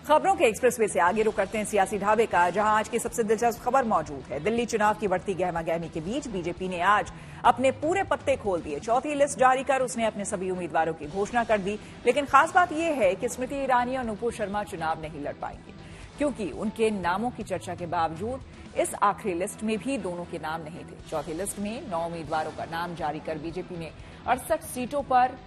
खबरों के एक्सप्रेसवे से आगे रुक करते हैं सियासी ढाबे का, जहां आज की सबसे दिलचस्प खबर मौजूद है। दिल्ली चुनाव की बढ़ती गहमागहमी के बीच बीजेपी ने आज अपने पूरे पत्ते खोल दिए। चौथी लिस्ट जारी कर उसने अपने सभी उम्मीदवारों की घोषणा कर दी। लेकिन खास बात यह है कि स्मृति ईरानी और नुपुर शर्मा चुनाव नहीं लड़ पाएंगे, क्योंकि उनके नामों की चर्चा के बावजूद इस आखिरी लिस्ट में भी दोनों के नाम नहीं थे। चौथी लिस्ट में 9 उम्मीदवारों का नाम जारी कर बीजेपी ने 68 सीटों पर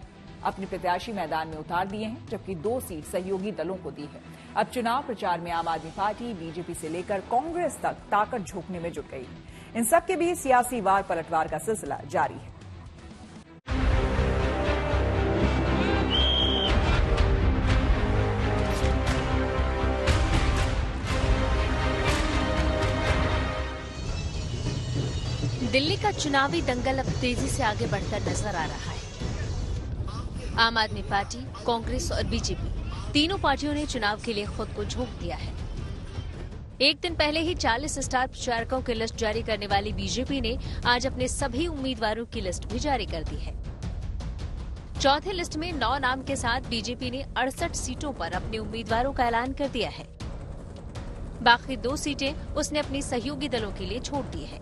अपने प्रत्याशी मैदान में उतार दिए हैं, जबकि 2 सीट सहयोगी दलों को दी है। अब चुनाव प्रचार में आम आदमी पार्टी बीजेपी से लेकर कांग्रेस तक ताकत झोंकने में जुट गई है। इन सबके बीच सियासी वार पलटवार का सिलसिला जारी है। दिल्ली का चुनावी दंगल अब तेजी से आगे बढ़कर नजर आ रहा है। आम आदमी पार्टी, कांग्रेस और बीजेपी तीनों पार्टियों ने चुनाव के लिए खुद को झोंक दिया है। एक दिन पहले ही 40 स्टार प्रचारकों की लिस्ट जारी करने वाली बीजेपी ने आज अपने सभी उम्मीदवारों की लिस्ट भी जारी कर दी है। चौथे लिस्ट में 9 नाम के साथ बीजेपी ने 68 सीटों पर अपने उम्मीदवारों का ऐलान कर दिया है। बाकी 2 सीटें उसने अपनी सहयोगी दलों के लिए छोड़ दी है।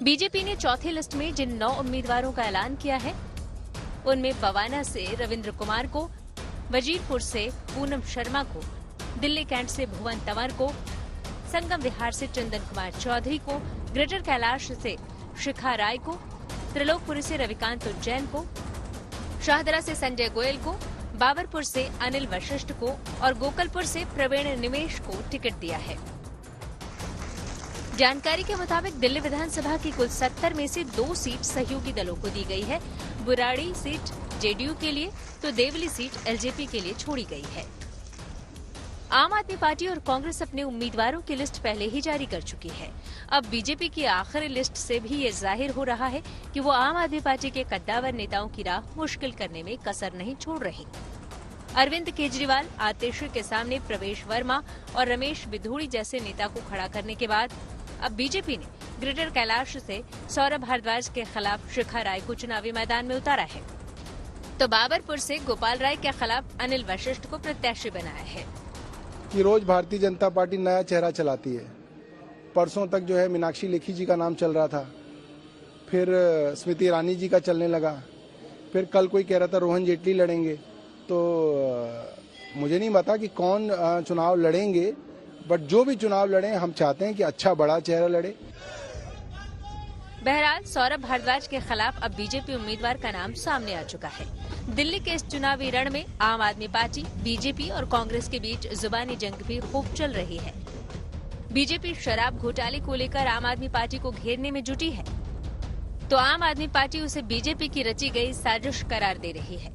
बीजेपी ने चौथे लिस्ट में जिन 9 उम्मीदवारों का ऐलान किया है, उनमें बवाना से रविंद्र कुमार को, वजीरपुर से पूनम शर्मा को, दिल्ली कैंट से भुवन तंवर को, संगम विहार से चंदन कुमार चौधरी को, ग्रेटर कैलाश से शिखा राय को, त्रिलोकपुरी से रविकांत उज्जैन को, शाहदरा से संजय गोयल को, बाबरपुर से अनिल वशिष्ठ को और गोकलपुर से प्रवीण निमेश को टिकट दिया है। जानकारी के मुताबिक दिल्ली विधानसभा की कुल 70 में से 2 सीट सहयोगी दलों को दी गई है। बुराड़ी सीट जेडीयू के लिए तो देवली सीट एलजेपी के लिए छोड़ी गई है। आम आदमी पार्टी और कांग्रेस अपने उम्मीदवारों की लिस्ट पहले ही जारी कर चुकी है। अब बीजेपी की आखिरी लिस्ट से भी ये जाहिर हो रहा है कि वो आम आदमी पार्टी के कद्दावर नेताओं की राह मुश्किल करने में कसर नहीं छोड़ रही। अरविंद केजरीवाल, आतिशी के सामने प्रवेश वर्मा और रमेश बिधूड़ी जैसे नेता को खड़ा करने के बाद अब बीजेपी ने ग्रेटर कैलाश से सौरभ भारद्वाज के खिलाफ शिखा राय को चुनावी मैदान में उतारा है, तो बाबरपुर से गोपाल राय के खिलाफ अनिल वशिष्ठ को प्रत्याशी बनाया है। कि रोज भारतीय जनता पार्टी नया चेहरा चलाती है। परसों तक जो है मीनाक्षी लेखी जी का नाम चल रहा था, फिर स्मृति ईरानी जी का चलने लगा, फिर कल कोई कह रहा था रोहन जेटली लड़ेंगे। तो मुझे नहीं पता कि कौन चुनाव लड़ेंगे, बट जो भी चुनाव लड़े हम चाहते हैं कि अच्छा बड़ा चेहरा लड़े। बहरहाल सौरभ भारद्वाज के खिलाफ अब बीजेपी उम्मीदवार का नाम सामने आ चुका है। दिल्ली के इस चुनावी रण में आम आदमी पार्टी, बीजेपी और कांग्रेस के बीच जुबानी जंग भी खूब चल रही है। बीजेपी शराब घोटाले को लेकर आम आदमी पार्टी को घेरने में जुटी है, तो आम आदमी पार्टी उसे बीजेपी की रची गई साजिश करार दे रही है।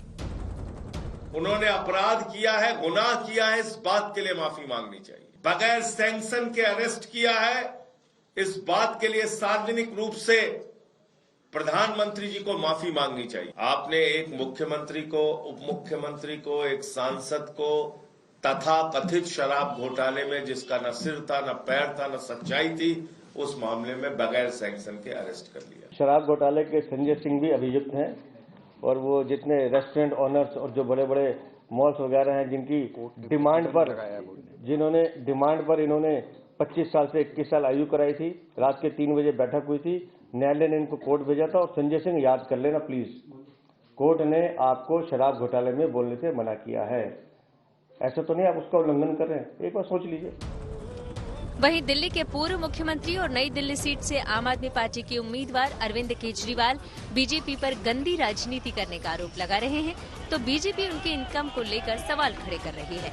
उन्होंने अपराध किया है, गुनाह किया है, इस बात के लिए माफी मांगनी चाहिए। बगैर सैंक्शन के अरेस्ट किया है, इस बात के लिए सार्वजनिक रूप से प्रधानमंत्री जी को माफी मांगनी चाहिए। आपने एक मुख्यमंत्री को, उप मुख्यमंत्री को, एक सांसद को तथा कथित शराब घोटाले में जिसका न सिर था, न पैर था, न सच्चाई थी, उस मामले में बगैर सैंक्शन के अरेस्ट कर लिया। शराब घोटाले के संजय सिंह भी अभियुक्त हैं, और वो जितने रेस्टोरेंट ओनर्स और जो बड़े बड़े मॉल्स वगैरह हैं जिनकी जिन्होंने डिमांड पर इन्होंने 25 साल से 21 साल आयु कराई थी, रात के 3 बजे बैठक हुई थी, न्यायालय ने इनको कोर्ट भेजा था। और संजय सिंह याद कर लेना प्लीज, कोर्ट ने आपको शराब घोटाले में बोलने से मना किया है। ऐसा तो नहीं आप उसका उल्लंघन कर रहे हैं, एक बार सोच लीजिए। वहीं दिल्ली के पूर्व मुख्यमंत्री और नई दिल्ली सीट से आम आदमी पार्टी के उम्मीदवार अरविंद केजरीवाल बीजेपी पर गंदी राजनीति करने का आरोप लगा रहे हैं, तो बीजेपी उनके इनकम को लेकर सवाल खड़े कर रही है।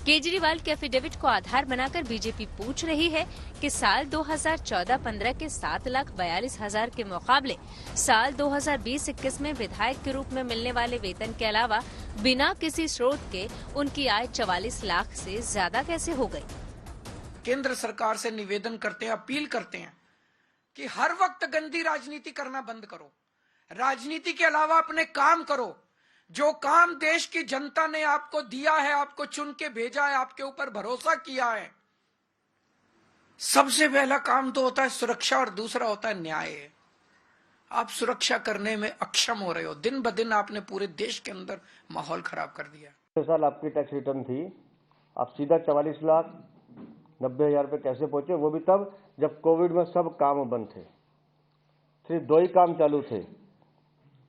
केजरीवाल के एफिडेविट को आधार बनाकर बीजेपी पूछ रही है कि साल 2014-15 के 7,42,000 के मुकाबले साल 2020-21 में विधायक के रूप में मिलने वाले वेतन के अलावा बिना किसी स्रोत के उनकी आय 44 लाख से ज्यादा कैसे हो गई। केंद्र सरकार से निवेदन करते हैं, अपील करते हैं कि हर वक्त गंदी राजनीति करना बंद करो, राजनीति के अलावा अपने काम करो। जो काम देश की जनता ने आपको दिया है, आपको चुन के भेजा है, आपके ऊपर भरोसा किया है, सबसे पहला काम तो होता है सुरक्षा और दूसरा होता है न्याय। आप सुरक्षा करने में अक्षम हो रहे हो। दिन ब दिन आपने पूरे देश के अंदर माहौल खराब कर दिया। साल आपकी टैक्स रिटर्न थी, आप सीधा 44 लाख 90,000 रुपये कैसे पहुंचे? वो भी तब जब कोविड में सब काम बंद थे, सिर्फ 2 ही काम चालू थे,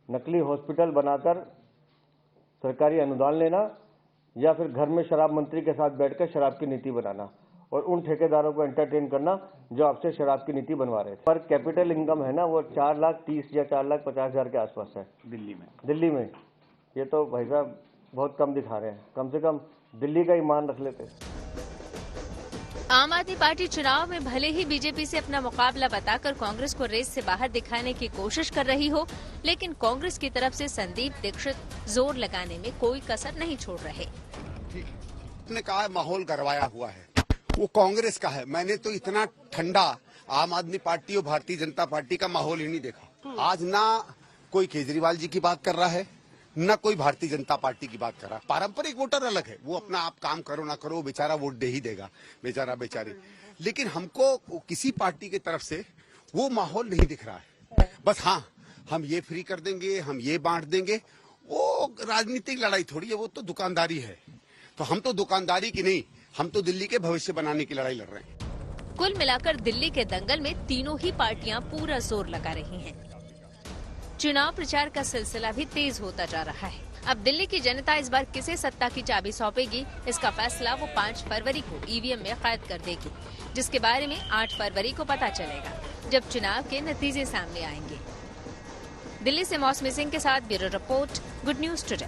नकली हॉस्पिटल बनाकर सरकारी अनुदान लेना या फिर घर में शराब मंत्री के साथ बैठकर शराब की नीति बनाना और उन ठेकेदारों को एंटरटेन करना जो आपसे शराब की नीति बनवा रहे थे। पर कैपिटल इनकम है ना, वो 4,30,000 या 4,50,000 के आसपास है दिल्ली में। ये तो भाई साहब बहुत कम दिखा रहे हैं, कम से कम दिल्ली का ईमान रख लेते। आम आदमी पार्टी चुनाव में भले ही बीजेपी से अपना मुकाबला बताकर कांग्रेस को रेस से बाहर दिखाने की कोशिश कर रही हो, लेकिन कांग्रेस की तरफ से संदीप दीक्षित जोर लगाने में कोई कसर नहीं छोड़ रहे। ने कहा है माहौल गरवाया हुआ है, वो कांग्रेस का है। मैंने तो इतना ठंडा आम आदमी पार्टी और भारतीय जनता पार्टी का माहौल ही नहीं देखा। आज ना कोई केजरीवाल जी की बात कर रहा है, न कोई भारतीय जनता पार्टी की बात कर रहा है। पारंपरिक वोटर अलग है, वो अपना आप काम करो ना करो, बेचारा वोट दे ही देगा, बेचारा बेचारी। लेकिन हमको किसी पार्टी की तरफ से वो माहौल नहीं दिख रहा है। बस हाँ, हम ये फ्री कर देंगे, हम ये बांट देंगे, वो राजनीतिक लड़ाई थोड़ी है, वो तो दुकानदारी है। तो हम तो दुकानदारी की नहीं, हम तो दिल्ली के भविष्य बनाने की लड़ाई लड़ रहे हैं। कुल मिलाकर दिल्ली के दंगल में तीनों ही पार्टियां पूरा जोर लगा रही हैं। चुनाव प्रचार का सिलसिला भी तेज होता जा रहा है। अब दिल्ली की जनता इस बार किसे सत्ता की चाबी सौंपेगी, इसका फैसला वो 5 फरवरी को ईवीएम में कैद कर देगी, जिसके बारे में 8 फरवरी को पता चलेगा, जब चुनाव के नतीजे सामने आएंगे। दिल्ली से मौसमी सिंह के साथ bureau report, good news today.